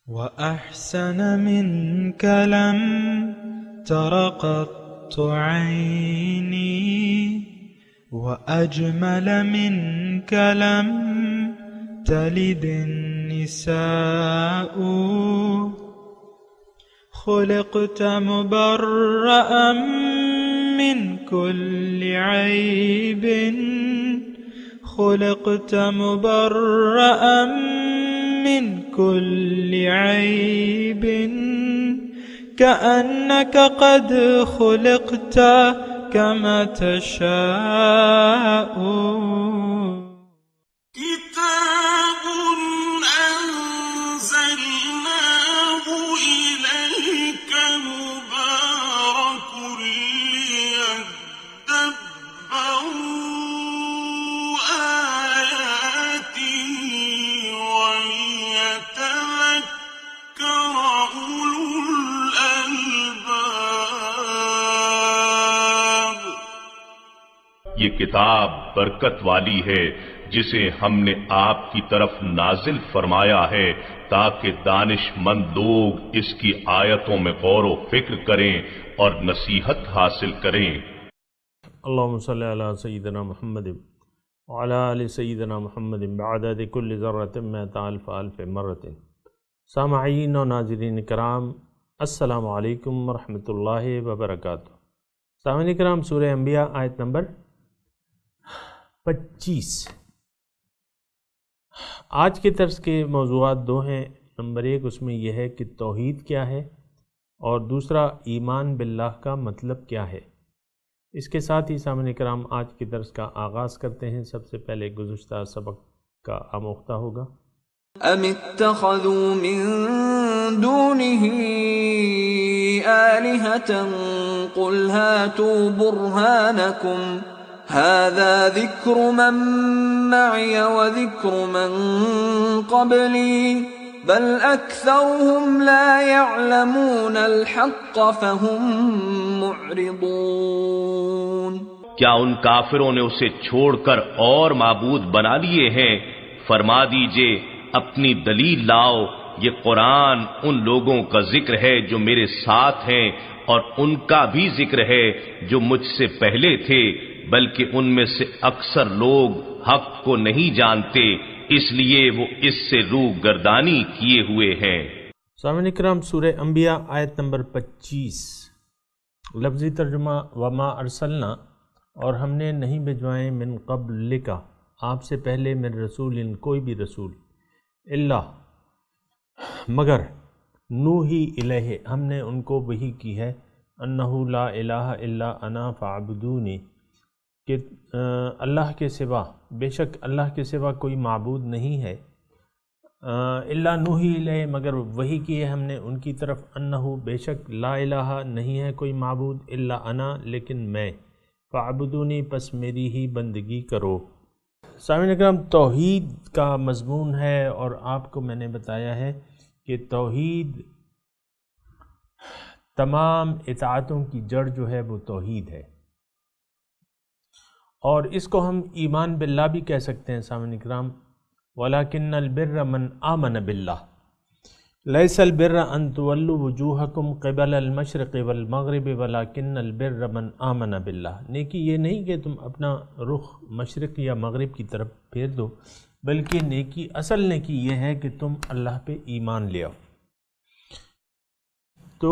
وأحسن منك لم تر قط عيني وأجمل منك لم تلد النساء خلقت مبرأ من كل عيب خلقت مبرأ من كل عيب كأنك قد خلقت كما تشاء كتاب أنزلناه إليك مبارك ليدبروا آياته وليتذكر أولو الألباب۔ یہ کتاب برکت والی ہے جسے ہم نے آپ کی طرف نازل فرمایا ہے تاکہ دانش مند لوگ اس کی آیتوں میں غور و فکر کریں اور نصیحت حاصل کریں۔ اللہم صلی علی سیدنا محمد وعلی آل سیدنا محمد بعدد کل ذرۃ مئۃ الف الف مرۃ۔ سامعین و ناظرین کرام، السلام علیکم ورحمۃ اللہ وبرکاتہ۔ سامعین کرام، سورہ انبیاء آیت نمبر 25۔ آج کے درس کے موضوعات دو ہیں۔ نمبر 1 اس میں یہ ہے کہ توحید کیا ہے، اور دوسرا ایمان باللہ کا مطلب کیا ہے۔ اس کے ساتھ ہی سامعین کرام آج کے درس کا آغاز کرتے ہیں۔ سب سے پہلے گزشتہ سبق کا آموختہ ہوگا۔ ام اتخذوا من دونه آلهة قل هاتوا برهانكم هذا ذكر من معي وذكر من قبلي بل أكثرهم لا يعلمون الحق فهم معرضون۔ کیا ان کافروں نے اسے چھوڑ کر اور معبود بنا لیے ہیں؟ فرما دیجئے اپنی دلیل لاؤ، یہ قرآن ان لوگوں کا ذکر ہے جو میرے ساتھ ہیں، اور ان کا بھی ذکر ہے جو مجھ سے پہلے تھے، بلکہ ان میں سے اکثر لوگ حق کو نہیں جانتے، اس لیے وہ اس سے روح گردانی کیے ہوئے ہیں۔ سامعین کرام، سورہ انبیاء آیت نمبر 25۔ لفظی ترجمہ: وما ارسلنا، اور ہم نے نہیں بھجوائے من قبلک، آپ سے پہلے، من رسول، کوئی بھی رسول، الا، مگر، نوحی الیہ، ہم نے ان کو وحی کی ہے، انہ لا الہ الا انا فاعبدونی، کہ اللہ کے سوا، بے شک اللہ کے سوا کوئی معبود نہیں ہے، الا نوحی الیہ، مگر وحی کی ہے ہم نے ان کی طرف، انہ، بے شک، لا الہ، نہیں ہے کوئی معبود، الا انا، لیکن میں، فاعبدونی، پس میری ہی بندگی کرو۔ سامعین اکرام، توحید کا مضمون ہے، اور آپ کو میں نے بتایا ہے کہ توحید، تمام اطاعتوں کی جڑ جو ہے وہ توحید ہے، اور اس کو ہم ایمان باللہ بھی کہہ سکتے ہیں۔ سامعین اکرام، وَلَكِنَّ الْبِرَّ مَنْ آمَنَ بِاللَّهِ لَيْسَ الْبِرَّ أَن تُوَلُّوا وُجُوهَكُمْ قِبَلَ الْمَشْرِقِ وَالْمَغْرِبِ وَلَكِنَّ الْبِرَّ مَنْ آمَنَ بِاللَّهِ، نیکی یہ نہیں کہ تم اپنا رخ مشرق یا مغرب کی طرف پھیر دو، بلکہ نیکی، اصل نیکی یہ ہے کہ تم اللہ پہ ایمان لے آؤ۔ تو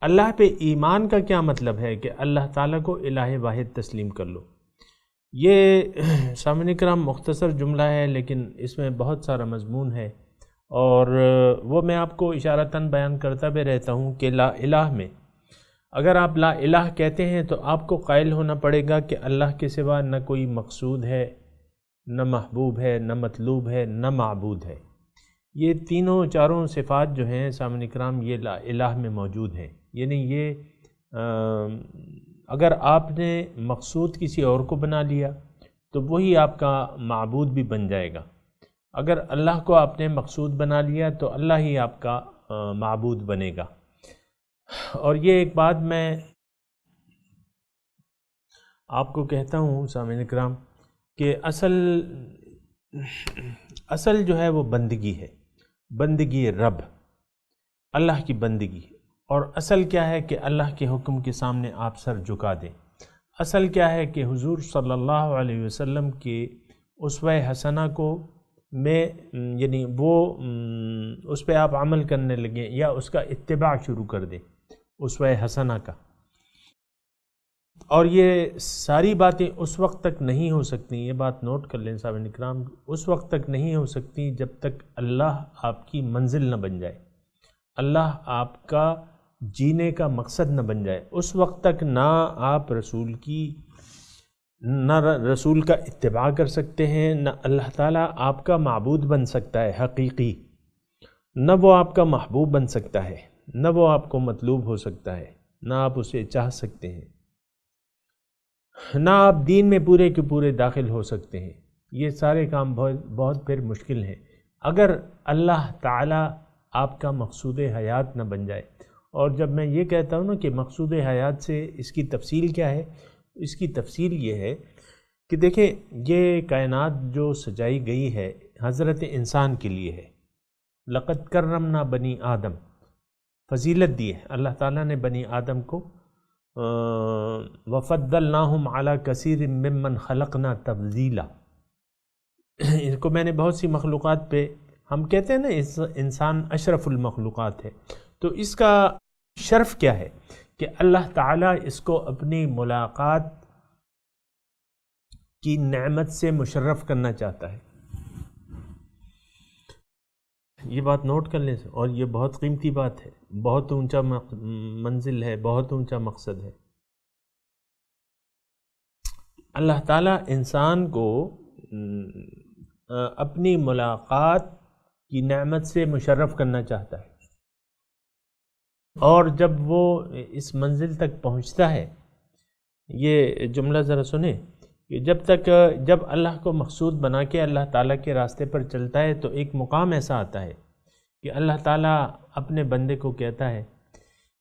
اللہ پہ ایمان کا کیا مطلب ہے؟ کہ اللہ تعالیٰ کو الہ واحد تسلیم کر لو۔ یہ سامعین کرام مختصر جملہ ہے، لیکن اس میں بہت سارا مضمون ہے، اور وہ میں آپ کو اشارتاً بیان کرتا بھی رہتا ہوں کہ لا الہ میں اگر آپ لا الہ کہتے ہیں تو آپ کو قائل ہونا پڑے گا کہ اللہ کے سوا نہ کوئی مقصود ہے، نہ محبوب ہے، نہ مطلوب ہے، نہ معبود ہے۔ یہ تینوں چاروں صفات جو ہیں سامعین کرام یہ لا الہ میں موجود ہیں، یعنی یہ اگر آپ نے مقصود کسی اور کو بنا لیا تو وہی آپ کا معبود بھی بن جائے گا، اگر اللہ کو آپ نے مقصود بنا لیا تو اللہ ہی آپ کا معبود بنے گا۔ اور یہ ایک بات میں آپ کو کہتا ہوں سامعین اکرام کہ اصل جو ہے وہ بندگی ہے، بندگی رب، اللہ کی بندگی، اور اصل کیا ہے کہ اللہ کے حکم کے سامنے آپ سر جھکا دیں۔ اصل کیا ہے کہ حضور صلی اللہ علیہ وسلم کے اسوہ حسنہ کو میں یعنی وہ اس پہ آپ عمل کرنے لگیں یا اس کا اتباع شروع کر دیں اسوہ حسنہ کا۔ اور یہ ساری باتیں اس وقت تک نہیں ہو سکتی، یہ بات نوٹ کر لیں صاحب اکرام، اس وقت تک نہیں ہو سکتی جب تک اللہ آپ کی منزل نہ بن جائے، اللہ آپ کا جینے کا مقصد نہ بن جائے۔ اس وقت تک نہ آپ رسول کا اتباع کر سکتے ہیں، نہ اللہ تعالیٰ آپ کا معبود بن سکتا ہے حقیقی، نہ وہ آپ کا محبوب بن سکتا ہے، نہ وہ آپ کو مطلوب ہو سکتا ہے، نہ آپ اسے چاہ سکتے ہیں، نہ آپ دین میں پورے کے پورے داخل ہو سکتے ہیں۔ یہ سارے کام بہت پھر مشکل ہیں اگر اللہ تعالیٰ آپ کا مقصود حیات نہ بن جائے۔ اور جب میں یہ کہتا ہوں نا کہ مقصود حیات سے اس کی تفصیل کیا ہے، اس کی تفصیل یہ ہے کہ دیکھیں یہ کائنات جو سجائی گئی ہے حضرت انسان کے لیے ہے۔ لقد کرمنا بنی آدم، فضیلت دی ہے اللہ تعالیٰ نے بنی آدم کو، وَفَضَّلْنَاهُمْ عَلَى كَثِيرٍ مِّمَّنْ خَلَقْنَا تَفْضِيلًا۔ اس کو میں نے بہت سی مخلوقات پہ، ہم کہتے ہیں نا انسان اشرف المخلوقات ہے، تو اس کا شرف کیا ہے کہ اللہ تعالیٰ اس کو اپنی ملاقات کی نعمت سے مشرف کرنا چاہتا ہے۔ یہ بات نوٹ کر لیں، اور یہ بہت قیمتی بات ہے، بہت اونچا منزل ہے، بہت اونچا مقصد ہے۔ اللہ تعالیٰ انسان کو اپنی ملاقات کی نعمت سے مشرف کرنا چاہتا ہے، اور جب وہ اس منزل تک پہنچتا ہے، یہ جملہ ذرا سنیں کہ جب اللہ کو مقصود بنا کے اللہ تعالیٰ کے راستے پر چلتا ہے تو ایک مقام ایسا آتا ہے کہ اللہ تعالیٰ اپنے بندے کو کہتا ہے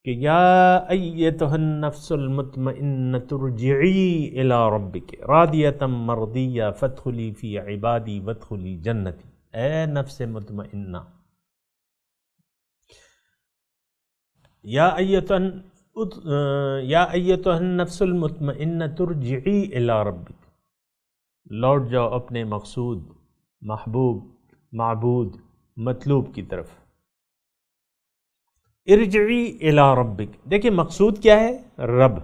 کہ یا ایتھا النفس المطمئنۃ ارجعی الی ربک راضیۃ مرضیہ فادخلی فی عبادی وادخلی جنتی۔ اے نفس مطمئنہ، یا ایتھا النفس المطمئنۃ ارجعی الی ربک، لوٹ جاؤ اپنے مقصود، محبوب، معبود، مطلوب کی طرف۔ ارجعی الی ربک، دیکھیں مقصود کیا ہے؟ رب۔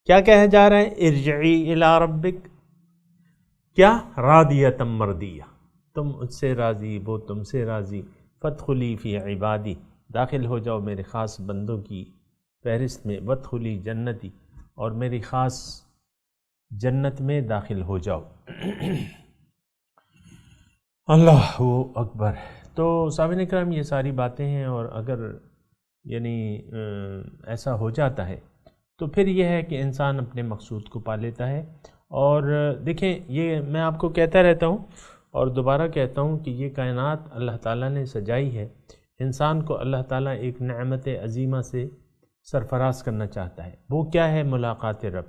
کیا کہا جا رہا ہے؟ ارجعی الی ربک، کیا؟ راضیۃ مرضیہ، تم اس سے راضی، وہ تم سے راضی، فادخلی فی عبادی، داخل ہو جاؤ میرے خاص بندوں کی فہرست میں، وادخلی جنتی، اور میری خاص جنت میں داخل ہو جاؤ۔ اللہ اکبر۔ تو سامعین اکرام یہ ساری باتیں ہیں، اور اگر یعنی ایسا ہو جاتا ہے تو پھر یہ ہے کہ انسان اپنے مقصود کو پا لیتا ہے۔ اور دیکھیں یہ میں آپ کو کہتا رہتا ہوں اور دوبارہ کہتا ہوں کہ یہ کائنات اللہ تعالیٰ نے سجائی ہے، انسان کو اللہ تعالیٰ ایک نعمت عظیمہ سے سرفراز کرنا چاہتا ہے۔ وہ کیا ہے؟ ملاقات رب۔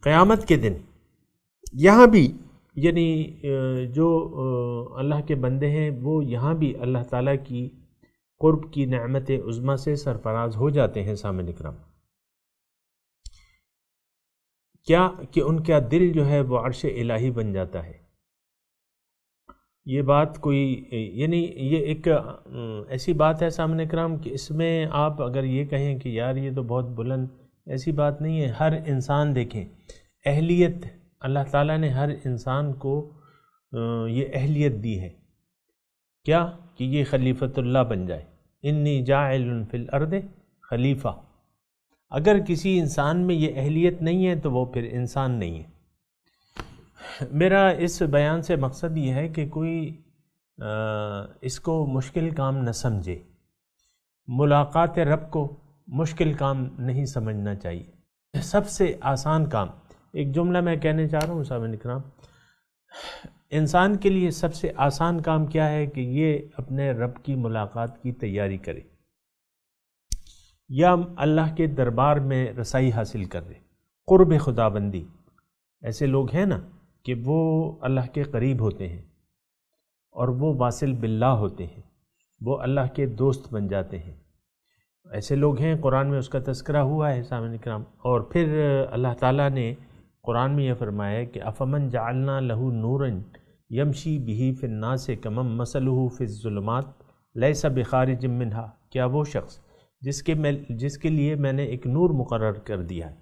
قیامت کے دن یہاں بھی یعنی جو اللہ کے بندے ہیں وہ یہاں بھی اللہ تعالیٰ کی قرب کی نعمت عظمیٰ سے سرفراز ہو جاتے ہیں سامعین اکرام۔ کیا کہ ان کا دل جو ہے وہ عرش الہی بن جاتا ہے۔ یہ بات کوئی یعنی یہ ایک ایسی بات ہے سامعین اکرام کہ اس میں آپ اگر یہ کہیں کہ یار یہ تو بہت بلند، ایسی بات نہیں ہے۔ ہر انسان دیکھیں اہلیت، اللہ تعالیٰ نے ہر انسان کو یہ اہلیت دی ہے، کیا کہ یہ خلیفۃ اللہ بن جائے۔ انی جاعل فی الارض خلیفہ۔ اگر کسی انسان میں یہ اہلیت نہیں ہے تو وہ پھر انسان نہیں ہے۔ میرا اس بیان سے مقصد یہ ہے کہ کوئی اس کو مشکل کام نہ سمجھے، ملاقات رب کو مشکل کام نہیں سمجھنا چاہیے، سب سے آسان کام۔ ایک جملہ میں کہنے چاہ رہا ہوں سامعین اکرام، انسان کے لیے سب سے آسان کام کیا ہے کہ یہ اپنے رب کی ملاقات کی تیاری کرے یا اللہ کے دربار میں رسائی حاصل کرے، قرب خدا بندی۔ ایسے لوگ ہیں نا کہ وہ اللہ کے قریب ہوتے ہیں اور وہ واصل باللہ ہوتے ہیں، وہ اللہ کے دوست بن جاتے ہیں۔ ایسے لوگ ہیں، قرآن میں اس کا تذکرہ ہوا ہے سامعین کرام۔ اور پھر اللہ تعالیٰ نے قرآن میں یہ فرمایا ہے کہ افمن جعلنا لہو نوراً یمشی بہ فی الناس کمن مثلہ فی الظلمات لیس بخارج منہا، کیا وہ شخص جس کے لیے میں نے ایک نور مقرر کر دیا ہے،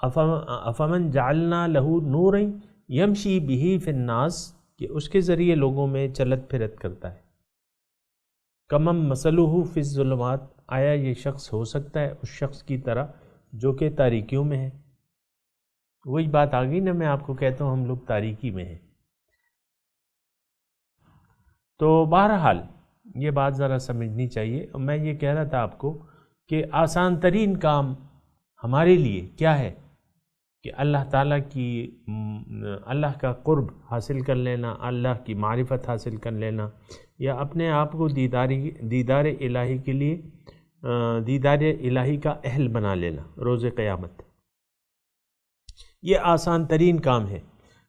افمن جعلنا لہو نوراً یمشی بہ فی الناس، کہ اس کے ذریعے لوگوں میں چلت پھرت کرتا ہے، کمن مثلہ فی الظلمات، آیا یہ شخص ہو سکتا ہے اس شخص کی طرح جو کہ تاریکیوں میں ہے؟ وہی بات آ گئی نا، میں آپ کو کہتا ہوں ہم لوگ تاریکی میں ہیں۔ تو بہرحال یہ بات ذرا سمجھنی چاہیے۔ میں یہ کہہ رہا تھا آپ کو کہ آسان ترین کام ہمارے لیے کیا ہے کہ اللہ تعالیٰ کی اللہ کا قرب حاصل کر لینا، اللہ کی معرفت حاصل کر لینا، یا اپنے آپ کو دیدار الہی کے لیے دیدار الہی کا اہل بنا لینا روز قیامت۔ یہ آسان ترین کام ہے۔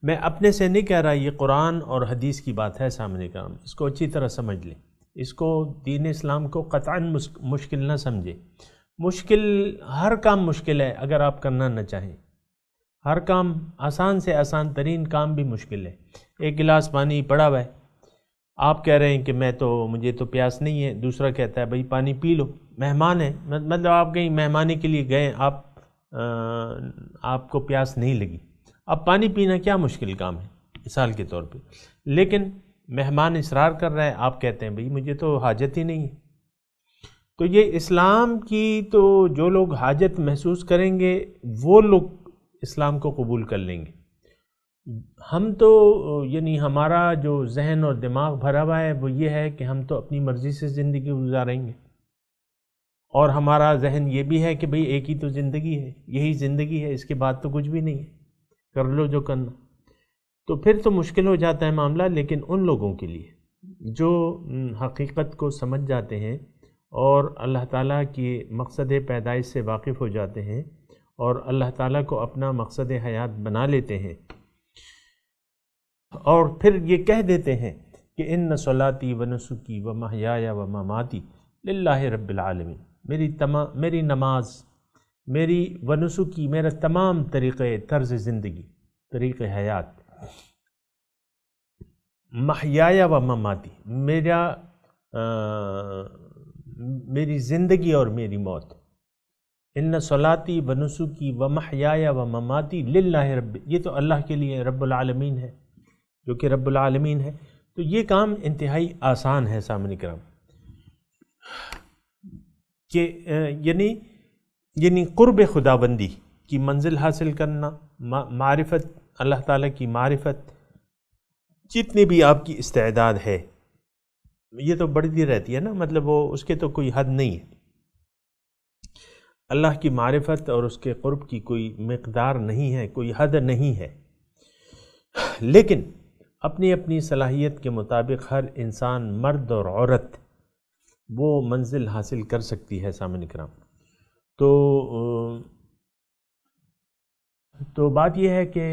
میں اپنے سے نہیں کہہ رہا، یہ قرآن اور حدیث کی بات ہے سامنے کا، اس کو اچھی طرح سمجھ لیں، اس کو دین اسلام کو قطعاً مشکل نہ سمجھے۔ مشکل، ہر کام مشکل ہے اگر آپ کرنا نہ چاہیں، ہر کام، آسان سے آسان ترین کام بھی مشکل ہے۔ ایک گلاس پانی پڑا ہوا ہے، آپ کہہ رہے ہیں کہ مجھے تو پیاس نہیں ہے، دوسرا کہتا ہے بھائی پانی پی لو، مہمان ہے، مطلب آپ کہیں مہمانی کے لیے گئے، آپ کو پیاس نہیں لگی، اب پانی پینا کیا مشکل کام ہے مثال کے طور پہ، لیکن مہمان اصرار کر رہا ہے، آپ کہتے ہیں بھئی مجھے تو حاجت ہی نہیں ہے۔ تو یہ اسلام کی، تو جو لوگ حاجت محسوس کریں گے وہ لوگ اسلام کو قبول کر لیں گے۔ ہم تو یعنی ہمارا جو ذہن اور دماغ بھرا ہوا ہے وہ یہ ہے کہ ہم تو اپنی مرضی سے زندگی گزاریں گے، اور ہمارا ذہن یہ بھی ہے کہ بھئی ایک ہی تو زندگی ہے، یہی زندگی ہے، اس کے بعد تو کچھ بھی نہیں ہے، کر لو جو کرنا۔ تو پھر تو مشکل ہو جاتا ہے معاملہ۔ لیکن ان لوگوں کے لیے جو حقیقت کو سمجھ جاتے ہیں اور اللہ تعالیٰ کی مقصد پیدائش سے واقف ہو جاتے ہیں اور اللہ تعالیٰ کو اپنا مقصد حیات بنا لیتے ہیں، اور پھر یہ کہہ دیتے ہیں کہ ان صلاتی و نسکی و محیایا و مماتی للہ رب العالمین، میری نماز، میری و نسکی، میرا تمام طریقے طرز زندگی، طریقے حیات، محیایا و مماتی، میری زندگی اور میری موت، ان صلاتی و نسکی و محیایا و مماتی للہ رب، یہ تو اللہ کے لیے رب العالمین ہے، جو کہ رب العالمین ہے۔ تو یہ کام انتہائی آسان ہے سامعین کرام، کہ یعنی قرب خداوندی کی منزل حاصل کرنا، معرفت، اللہ تعالیٰ کی معرفت، جتنی بھی آپ کی استعداد ہے یہ تو بڑھتی رہتی ہے نا، مطلب وہ اس کے تو کوئی حد نہیں ہے، اللہ کی معرفت اور اس کے قرب کی کوئی مقدار نہیں ہے، کوئی حد نہیں ہے، لیکن اپنی اپنی صلاحیت کے مطابق ہر انسان، مرد اور عورت، وہ منزل حاصل کر سکتی ہے سامعین کرام۔ تو بات یہ ہے کہ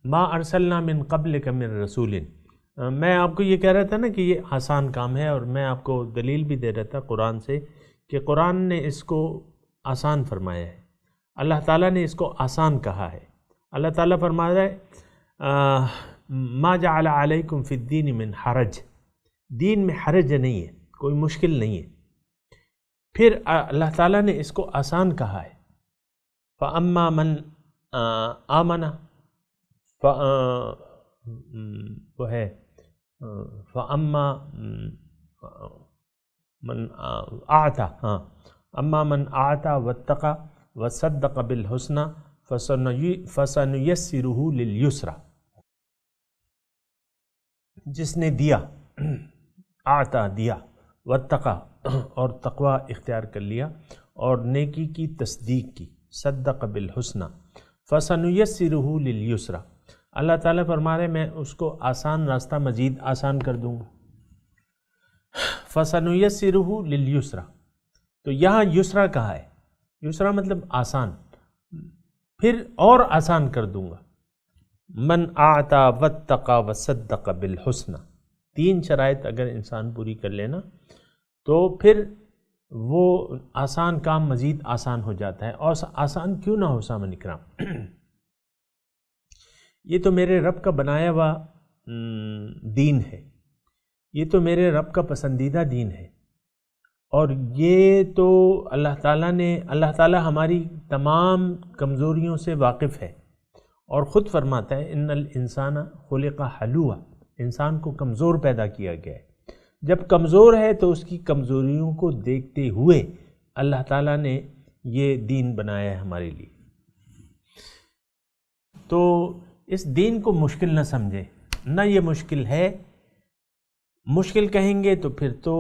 ما ارسلنا من قبلک من رسول، میں آپ کو یہ کہہ رہا تھا نا کہ یہ آسان کام ہے، اور میں آپ کو دلیل بھی دے رہا تھا قرآن سے کہ قرآن نے اس کو آسان فرمایا ہے، اللہ تعالیٰ نے اس کو آسان کہا ہے۔ اللہ تعالیٰ فرما رہا ہے ما جعل علیکم فی الدین من حرج، دین میں حرج نہیں ہے، کوئی مشکل نہیں ہے۔ پھر اللہ تعالیٰ نے اس کو آسان کہا ہے، فَأَمَّا مَنْ آمَنَ، وہ ہے فَأَمَّا مَنْ أَعْطَى، ہاں، أَمَّا مَنْ أَعْطَى وَاتَّقَى وَصَدَّقَ بِالْحُسْنَى فَسَنُيَسِّرُهُ لِلْيُسْرَى، جس نے دیا، آتا دیا، واتقا اور تقوی اختیار کر لیا اور نیکی کی تصدیق کی، صدق بالحسنى فسنیسرہ للیسرى، اللہ تعالیٰ فرما رہے میں اس کو آسان راستہ مزید آسان کر دوں گا، فسنیسرہ للیسرى، تو یہاں یسرا کہا ہے، یسرا مطلب آسان، پھر اور آسان کر دوں گا، من اعطا واتقا وصدق بالحسنى، 3 شرائط اگر انسان پوری کر لینا تو پھر وہ آسان کام مزید آسان ہو جاتا ہے۔ اور آسان کیوں نہ ہو سامعین کرام، یہ تو میرے رب کا بنایا ہوا دین ہے، یہ تو میرے رب کا پسندیدہ دین ہے، اور یہ تو اللہ تعالیٰ ہماری تمام کمزوریوں سے واقف ہے، اور خود فرماتا ہے ان الانسان خلق حلوعا، انسان کو کمزور پیدا کیا گیا ہے۔ جب کمزور ہے تو اس کی کمزوریوں کو دیکھتے ہوئے اللہ تعالیٰ نے یہ دین بنایا ہے ہمارے لیے۔ تو اس دین کو مشکل نہ سمجھے، نہ یہ مشکل ہے، مشکل کہیں گے تو پھر تو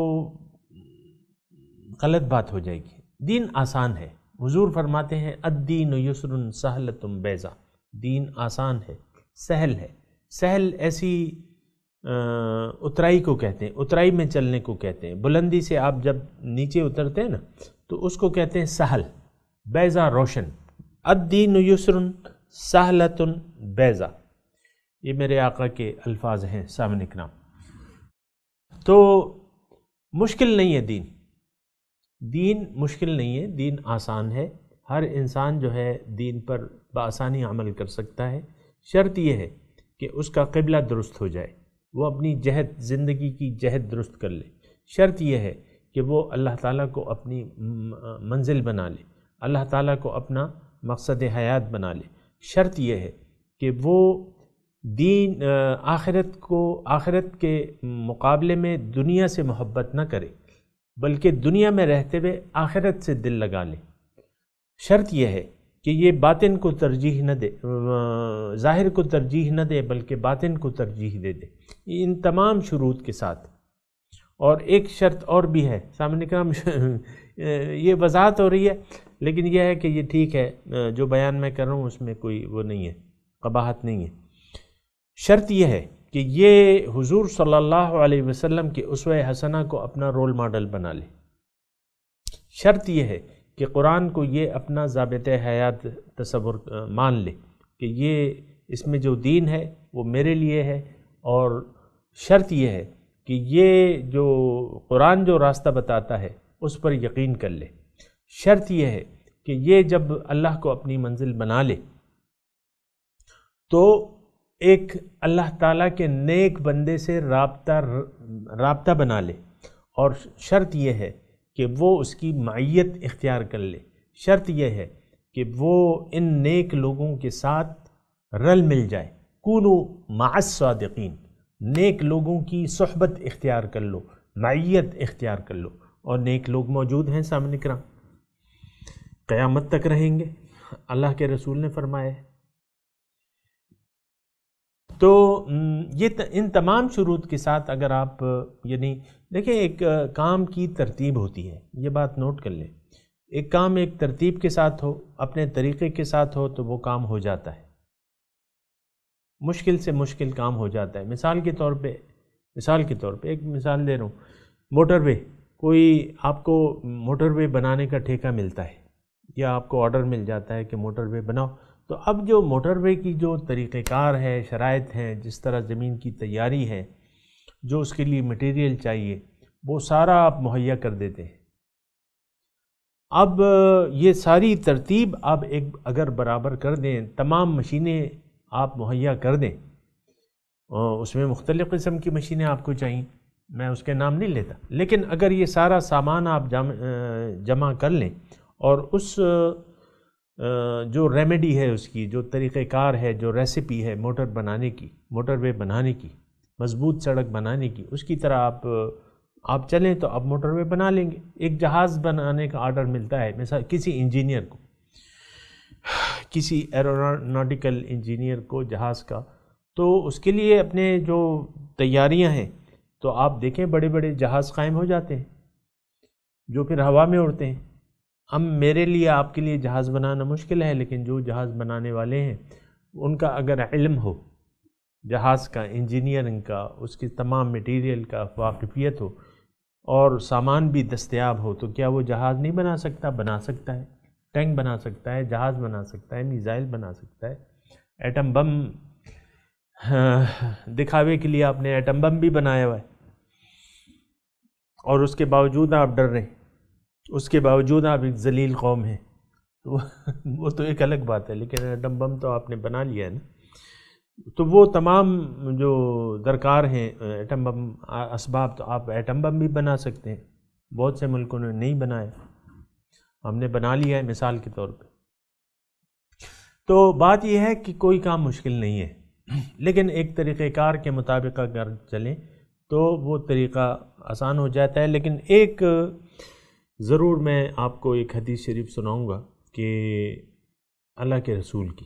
غلط بات ہو جائے گی۔ دین آسان ہے، حضور فرماتے ہیں الدین یسر سہلۃ بیضا، دین آسان ہے، سہل ہے۔ سہل ایسی اترائی کو کہتے ہیں، اترائی میں چلنے کو کہتے ہیں، بلندی سے آپ جب نیچے اترتے ہیں نا تو اس کو کہتے ہیں سہل، بیضا روشن۔ الدین یسر سہلۃ بیضا، یہ میرے آقا کے الفاظ ہیں سامعین کرام۔ تو مشکل نہیں ہے دین مشکل نہیں ہے، دین آسان ہے، ہر انسان جو ہے دین پر بآسانی عمل کر سکتا ہے۔ شرط یہ ہے کہ اس کا قبلہ درست ہو جائے، وہ اپنی جہت، زندگی کی جہت درست کر لے۔ شرط یہ ہے کہ وہ اللہ تعالیٰ کو اپنی منزل بنا لے، اللہ تعالیٰ کو اپنا مقصد حیات بنا لے۔ شرط یہ ہے کہ وہ دین آخرت کے مقابلے میں دنیا سے محبت نہ کرے، بلکہ دنیا میں رہتے ہوئے آخرت سے دل لگا لے۔ شرط یہ ہے کہ یہ باطن کو ترجیح نہ دے، ظاہر کو ترجیح نہ دے بلکہ باطن کو ترجیح دے ان تمام شروط کے ساتھ۔ اور ایک شرط اور بھی ہے سامعین کرام، یہ وضاحت ہو رہی ہے لیکن یہ ہے کہ یہ ٹھیک ہے، جو بیان میں کر رہا ہوں اس میں کوئی وہ نہیں ہے، قباحت نہیں ہے۔ شرط یہ ہے کہ یہ حضور صلی اللہ علیہ وسلم کے اسوہ حسنہ کو اپنا رول ماڈل بنا لے۔ شرط یہ ہے کہ قرآن کو یہ اپنا ضابطۂ حیات تصور مان لے کہ یہ اس میں جو دین ہے وہ میرے لیے ہے، اور شرط یہ ہے کہ یہ جو قرآن جو راستہ بتاتا ہے اس پر یقین کر لے۔ شرط یہ ہے کہ یہ جب اللہ کو اپنی منزل بنا لے تو ایک اللہ تعالیٰ کے نیک بندے سے رابطہ بنا لے، اور شرط یہ ہے کہ وہ اس کی معیت اختیار کر لے۔ شرط یہ ہے کہ وہ ان نیک لوگوں کے ساتھ رل مل جائے، کونوا مع الصادقین، نیک لوگوں کی صحبت اختیار کر لو، معیت اختیار کر لو، اور نیک لوگ موجود ہیں سامنے کرام، قیامت تک رہیں گے، اللہ کے رسول نے فرمایا ہے۔ تو یہ ان تمام شروط کے ساتھ اگر آپ یعنی دیکھیں ایک کام کی ترتیب ہوتی ہے، یہ بات نوٹ کر لیں، ایک کام ایک ترتیب کے ساتھ ہو، اپنے طریقے کے ساتھ ہو تو وہ کام ہو جاتا ہے، مشکل سے مشکل کام ہو جاتا ہے۔ مثال کے طور پہ ایک مثال دے رہا ہوں، موٹر وے، کوئی آپ کو موٹر وے بنانے کا ٹھیکہ ملتا ہے یا آپ کو آرڈر مل جاتا ہے کہ موٹر وے بناؤ، تو اب جو موٹر وے کی جو طریقہ کار ہے، شرائط ہیں، جس طرح زمین کی تیاری ہے، جو اس کے لیے مٹیریل چاہیے، وہ سارا آپ مہیا کر دیتے ہیں۔ اب یہ ساری ترتیب آپ اگر برابر کر دیں، تمام مشینیں آپ مہیا کر دیں، اس میں مختلف قسم کی مشینیں آپ کو چاہیے، میں اس کے نام نہیں لیتا، لیکن اگر یہ سارا سامان آپ جمع کر لیں اور اس جو ریمیڈی ہے، اس کی جو طریقہ کار ہے، جو ریسیپی ہے موٹر بنانے کی، موٹر وے بنانے کی، مضبوط سڑک بنانے کی، اس کی طرح آپ چلیں تو آپ موٹر وے بنا لیں گے۔ ایک جہاز بنانے کا آرڈر ملتا ہے مثلا کسی انجینئر کو، کسی ایروناٹیکل انجینئر کو جہاز کا، تو اس کے لیے اپنے جو تیاریاں ہیں، تو آپ دیکھیں بڑے بڑے جہاز قائم ہو جاتے ہیں جو پھر ہوا میں اڑتے ہیں۔ ہم میرے لیے آپ کے لیے جہاز بنانا مشکل ہے، لیکن جو جہاز بنانے والے ہیں ان کا اگر علم ہو جہاز کا، انجینئرنگ کا، اس کے تمام میٹیریل کا واقفیت ہو اور سامان بھی دستیاب ہو، تو کیا وہ جہاز نہیں بنا سکتا؟ بنا سکتا ہے، ٹینک بنا سکتا ہے، جہاز بنا سکتا ہے، میزائل بنا سکتا ہے، ایٹم بم دکھاوے کے لیے آپ نے ایٹم بم بھی بنایا ہوا ہے، اور اس کے باوجود آپ ڈر رہے ہیں، اس کے باوجود آپ ایک ذلیل قوم ہیں، تو وہ تو ایک الگ بات ہے، لیکن ایٹم بم تو آپ نے بنا لیا ہے نا۔ تو وہ تمام جو درکار ہیں ایٹم بم اسباب، تو آپ ایٹم بم بھی بنا سکتے ہیں، بہت سے ملکوں نے نہیں بنایا، ہم نے بنا لیا ہے مثال کے طور پہ۔ تو بات یہ ہے کہ کوئی کام مشکل نہیں ہے، لیکن ایک طریقہ کار کے مطابق اگر چلیں تو وہ طریقہ آسان ہو جاتا ہے۔ لیکن ایک ضرور میں آپ کو ایک حدیث شریف سناؤں گا کہ اللہ کے رسول کی،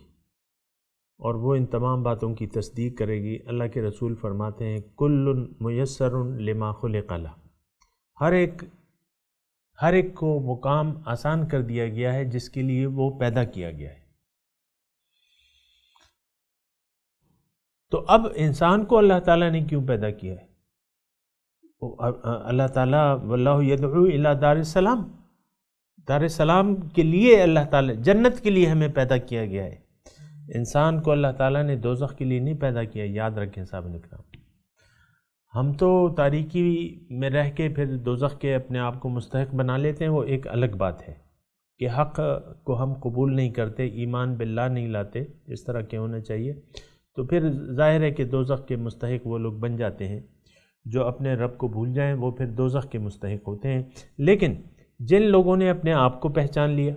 اور وہ ان تمام باتوں کی تصدیق کرے گی۔ اللہ کے رسول فرماتے ہیں کل میسر لما خلق لہ، ہر ایک کو وہ کام آسان کر دیا گیا ہے جس کے لیے وہ پیدا کیا گیا ہے۔ تو اب انسان کو اللہ تعالیٰ نے کیوں پیدا کیا ہے؟ اللہ تعالیٰ واللہ یدعو الی دار السلام، دار السلام کے لیے اللہ تعالیٰ، جنت کے لیے ہمیں پیدا کیا گیا ہے۔ انسان کو اللہ تعالیٰ نے دوزخ کے لیے نہیں پیدا کیا، یاد رکھیں صاحب اکرام۔ ہم تو تاریکی میں رہ کے پھر دوزخ کے اپنے آپ کو مستحق بنا لیتے ہیں، وہ ایک الگ بات ہے کہ حق کو ہم قبول نہیں کرتے، ایمان باللہ نہیں لاتے اس طرح کے ہونا چاہیے، تو پھر ظاہر ہے کہ دوزخ کے مستحق وہ لوگ بن جاتے ہیں۔ جو اپنے رب کو بھول جائیں وہ پھر دوزخ کے مستحق ہوتے ہیں۔ لیکن جن لوگوں نے اپنے آپ کو پہچان لیا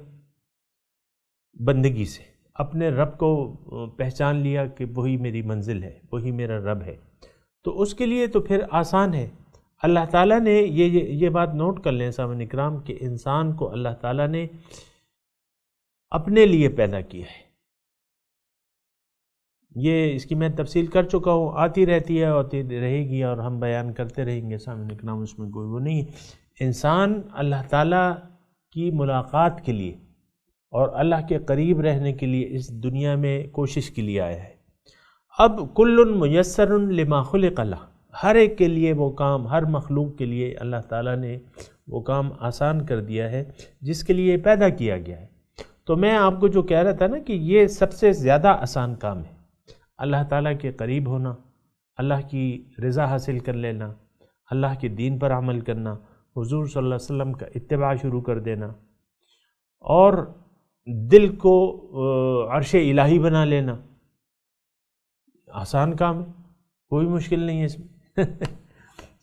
بندگی سے، اپنے رب کو پہچان لیا کہ وہی میری منزل ہے، وہی میرا رب ہے، تو اس کے لیے تو پھر آسان ہے۔ اللہ تعالیٰ نے یہ بات نوٹ کر لیں سامعین اکرام کہ انسان کو اللہ تعالیٰ نے اپنے لیے پیدا کیا ہے۔ یہ اس کی میں تفصیل کر چکا ہوں، آتی رہتی ہے، آتی رہے گی، اور ہم بیان کرتے رہیں گے سامعین اکرام، اس میں کوئی وہ نہیں۔ انسان اللہ تعالیٰ کی ملاقات کے لیے اور اللہ کے قریب رہنے کے لیے اس دنیا میں کوشش کے لیے آیا ہے۔ اب کل میسر لما خلق لہ، ہر ایک کے لیے وہ کام، ہر مخلوق کے لیے اللہ تعالیٰ نے وہ کام آسان کر دیا ہے جس کے لیے پیدا کیا گیا ہے۔ تو میں آپ کو جو کہہ رہا تھا نا کہ یہ سب سے زیادہ آسان کام ہے، اللہ تعالیٰ کے قریب ہونا، اللہ کی رضا حاصل کر لینا، اللہ کے دین پر عمل کرنا، حضور صلی اللہ علیہ وسلم کا اتباع شروع کر دینا، اور دل کو عرش الہی بنا لینا، آسان کام ہے، کوئی مشکل نہیں ہے اس میں۔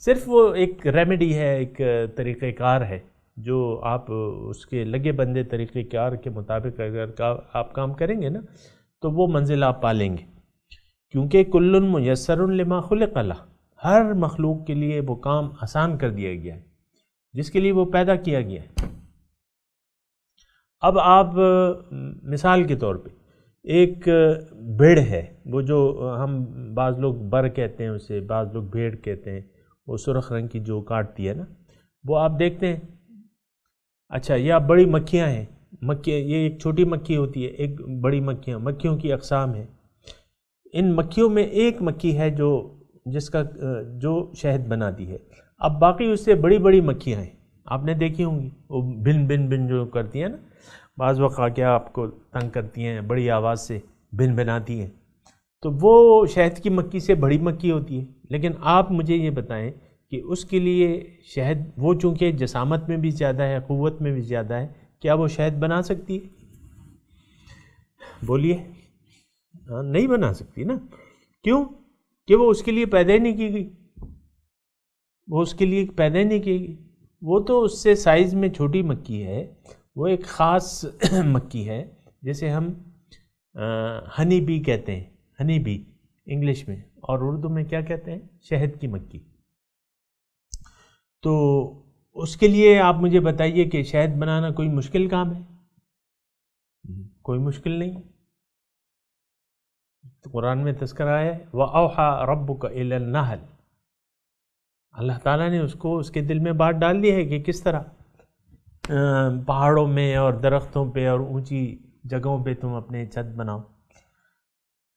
صرف وہ ایک ریمیڈی ہے، ایک طریقہ کار ہے جو آپ اس کے لگے بندے طریقہ کار کے مطابق اگر آپ کام کریں گے نا تو وہ منزل آپ پا لیں گے، کیونکہ کل میسر لما خلق لہ، ہر مخلوق کے لیے وہ کام آسان کر دیا گیا ہے جس کے لیے وہ پیدا کیا گیا ہے۔ اب آپ مثال کے طور پہ ایک بھیڑ ہے، وہ جو ہم بعض لوگ بر کہتے ہیں اسے، بعض لوگ بھیڑ کہتے ہیں، وہ سرخ رنگ کی جو کاٹتی ہے نا، وہ آپ دیکھتے ہیں۔ اچھا، یہ آپ بڑی مکھیاں ہیں، یہ ایک چھوٹی مکھی ہوتی ہے، ایک بڑی مکھیوں کی اقسام ہیں۔ ان مکھیوں میں ایک مکھی ہے جو شہد بناتی ہے، اب باقی اس سے بڑی بڑی مکھیاں ہیں، آپ نے دیکھی ہوں گی، وہ بن بن بن جو کرتی ہیں نا، بعض وقت آ کے آپ کو تنگ کرتی ہیں، بڑی آواز سے بن بناتی ہیں، تو وہ شہد کی مکھی سے بڑی مکھی ہوتی ہے۔ لیکن آپ مجھے یہ بتائیں کہ اس کے لیے شہد، وہ چونکہ جسامت میں بھی زیادہ ہے، قوت میں بھی زیادہ ہے، کیا وہ شہد بنا سکتی ہے؟ بولیے، نہیں بنا سکتی نا۔ کیوں؟ کہ وہ اس کے لیے پیدا ہی نہیں کی گئی، وہ اس کے لیے پیدا ہی نہیں کی گئی، وہ تو اس سے سائز میں چھوٹی مکھی ہے، وہ ایک خاص مکھی ہے جسے ہم ہنی بی کہتے ہیں، ہنی بی انگلش میں، اور اردو میں کیا کہتے ہیں؟ شہد کی مکھی۔ تو اس کے لیے آپ مجھے بتائیے کہ شہد بنانا کوئی مشکل کام ہے؟ کوئی مشکل نہیں۔ تو قرآن میں تذکرہ ہے وَأَوْحَى رَبُّكَ إِلَى النَّحْلِ، اللہ تعالیٰ نے اس کے دل میں بات ڈال دی ہے کہ کس طرح پہاڑوں میں اور درختوں پہ اور اونچی جگہوں پہ تم اپنے چھت بناؤ۔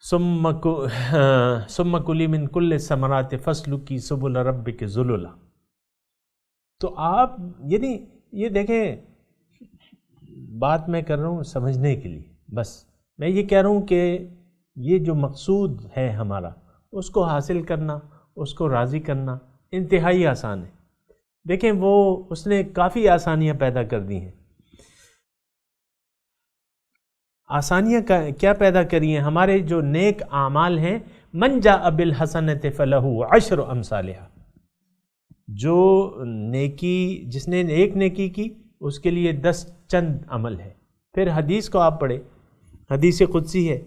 ثُمَّ كُلِي مِن كُلِّ الثَّمَرَاتِ فَاسْلُكِي سُبُلَ رَبِّكِ ذُلُلًا۔ تو آپ یعنی یہ دیکھیں، بات میں کر رہا ہوں سمجھنے کے لیے، بس میں یہ کہہ رہا ہوں کہ یہ جو مقصود ہے ہمارا اس کو حاصل کرنا، اس کو راضی کرنا انتہائی آسان ہے۔ دیکھیں اس نے کافی آسانیاں پیدا کر دی ہیں۔ آسانیاں کیا پیدا کری ہیں؟ ہمارے جو نیک اعمال ہیں، من جاء بالحسنۃ فلہ عشر امثالھا، جو نیکی جس نے ایک نیکی کی اس کے لیے 10 چند عمل ہے۔ پھر حدیث کو آپ پڑھیں، حدیث قدسی ہے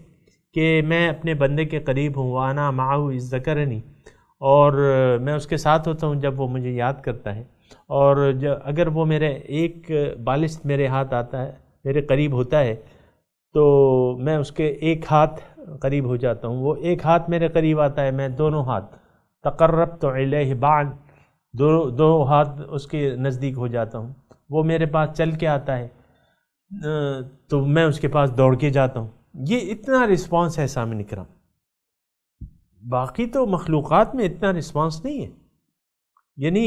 کہ میں اپنے بندے کے قریب ہوں، وانا معہ اذ ذکرنی، اور میں اس کے ساتھ ہوتا ہوں جب وہ مجھے یاد کرتا ہے، اور اگر وہ میرے ایک بالشت میرے ہاتھ آتا ہے، میرے قریب ہوتا ہے، تو میں اس کے ایک ہاتھ قریب ہو جاتا ہوں، وہ ایک ہاتھ میرے قریب آتا ہے، میں دونوں ہاتھ تقربت الیہ بعد، دو ہاتھ اس کے نزدیک ہو جاتا ہوں، وہ میرے پاس چل کے آتا ہے تو میں اس کے پاس دوڑ کے جاتا ہوں۔ یہ اتنا رسپانس ہے سامعین کرام، باقی تو مخلوقات میں اتنا رسپانس نہیں ہے۔ یعنی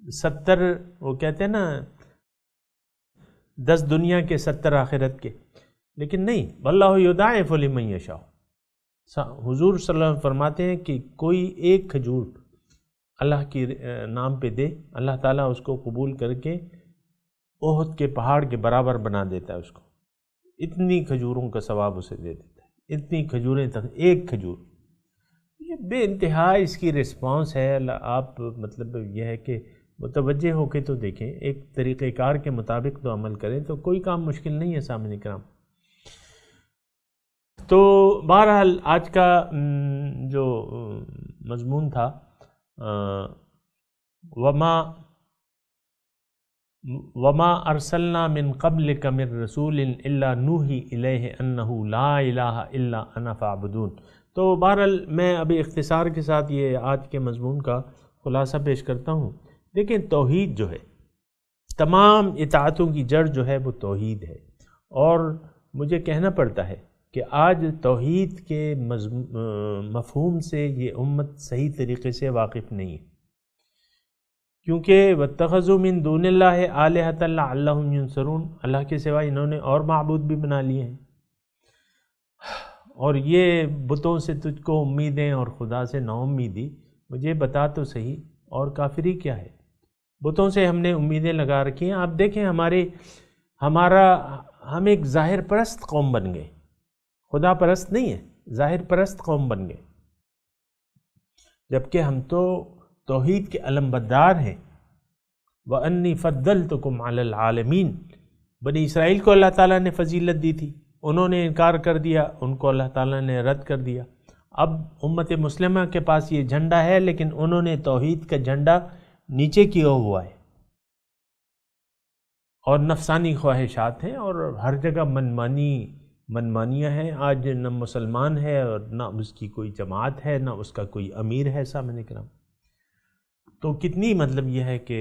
70 وہ کہتے ہیں نا 10 دنیا کے 70 آخرت کے، لیکن نہیں، واللہ یضاعف لمن یشاء۔ حضور صلی اللہ علیہ وسلم فرماتے ہیں کہ کوئی ایک کھجور اللہ کے نام پہ دے، اللہ تعالیٰ اس کو قبول کر کے احد کے پہاڑ کے برابر بنا دیتا ہے اس کو، اتنی کھجوروں کا ثواب اسے دے دیتا ہے، اتنی کھجوریں تک ایک کھجور، یہ بے انتہا اس کی رسپانس ہے۔ آپ مطلب یہ ہے کہ متوجہ ہو کے تو دیکھیں، ایک طریقہ کار کے مطابق تو عمل کریں تو کوئی کام مشکل نہیں ہے سامعین کرام۔ تو بہرحال آج کا جو مضمون تھا وما ارسلنا من قبلک من رسول الا نوحی الیہ انہ لا الہ الا انا فاعبدون۔ تو بہرحال میں ابھی اختصار کے ساتھ یہ آج کے مضمون کا خلاصہ پیش کرتا ہوں۔ دیکھیں توحید جو ہے، تمام اطاعتوں کی جڑ جو ہے وہ توحید ہے، اور مجھے کہنا پڑتا ہے کہ آج توحید کے مفہوم سے یہ امت صحیح طریقے سے واقف نہیں ہے، کیونکہ واتخذوا من دون اللہ آلہۃ لعلہم ینصرون، اللہ کے سوا انہوں نے اور معبود بھی بنا لیے ہیں، اور یہ بتوں سے تجھ کو امیدیں اور خدا سے نا امیدی، مجھے بتا تو صحیح اور کافری کیا ہے؟ بتوں سے ہم نے امیدیں لگا رکھی ہیں۔ آپ دیکھیں ہم ایک ظاہر پرست قوم بن گئے، خدا پرست نہیں ہے، ظاہر پرست قوم بن گئے، جبکہ ہم تو توحید کے علمبردار ہیں۔ وَأَنِّي فَضَّلْتُكُمْ عَلَى الْعَالَمِينَ، بنی اسرائیل کو اللہ تعالیٰ نے فضیلت دی تھی، انہوں نے انکار کر دیا، ان کو اللہ تعالیٰ نے رد کر دیا۔ اب امت مسلمہ کے پاس یہ جھنڈا ہے، لیکن انہوں نے توحید کا جھنڈا نیچے کیا ہوا ہے، اور نفسانی خواہشات ہیں، اور ہر جگہ منمانیاں ہیں۔ آج نہ مسلمان ہے اور نہ اس کی کوئی جماعت ہے، نہ اس کا کوئی امیر ہے سامعین کرام۔ تو کتنی مطلب یہ ہے کہ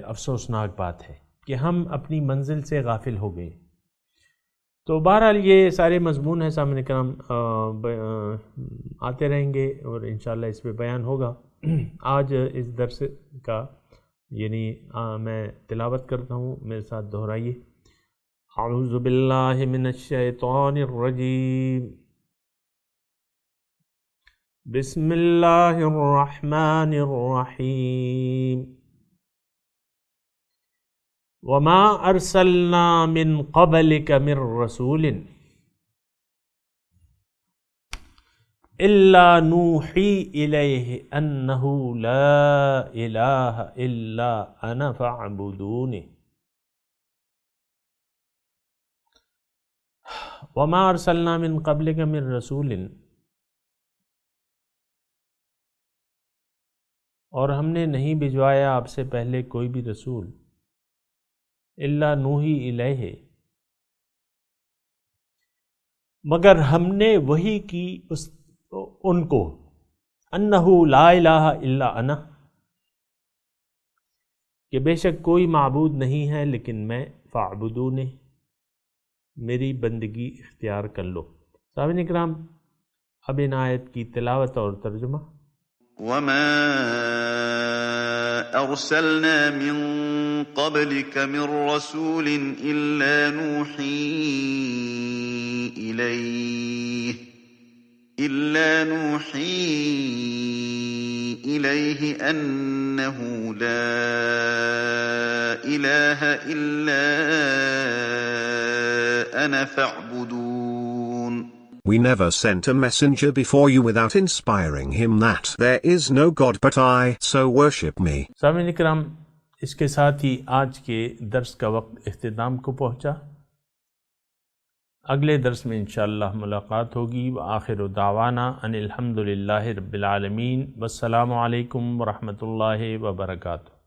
افسوسناک بات ہے کہ ہم اپنی منزل سے غافل ہو گئے۔ تو بہرحال یہ سارے مضمون ہیں سامعین کرام، آتے رہیں گے اور انشاءاللہ اس پہ بیان ہوگا۔ آج اس درس کا یعنی میں تلاوت کرتا ہوں، میرے ساتھ دہرائیے۔ اعوذ باللہ من الشیطان الرجیم، بسم اللہ الرحمن الرحیم۔ وما ارسلنا من قبلک من رسول الا نوحی الیہ انہ لا الہ الا انا فاعبدون۔ وما ارسلنا من قبلک من رسول، اور ہم نے نہیں بھجوایا آپ سے پہلے کوئی بھی رسول، الا نوحی الیہ، مگر ہم نے وحی کی ان کو، انہ لا الہ الا انا، کہ بے شک کوئی معبود نہیں ہے لیکن میں، فاعبدون، میری بندگی اختیار کر لو۔ سامعین اکرام، اب ان آیت کی تلاوت اور ترجمہ۔ وما أرسلنا من قبلك من رسول إلا نوحي إليه إلا نوحي إليه أنه لا إله إلا أنا فاعبدون. We never sent a messenger before you without inspiring him that there is no God but I, so worship me. سامعین اکرام، اس کے ساتھ ہی آج کے درس کا وقت اختتام کو پہنچا۔ اگلے درس میں انشاءاللہ ملاقات ہوگی۔ وآخر دعوانا ان الحمد للہ رب العالمین، والسلام علیکم ورحمۃ اللہ وبرکاتہ۔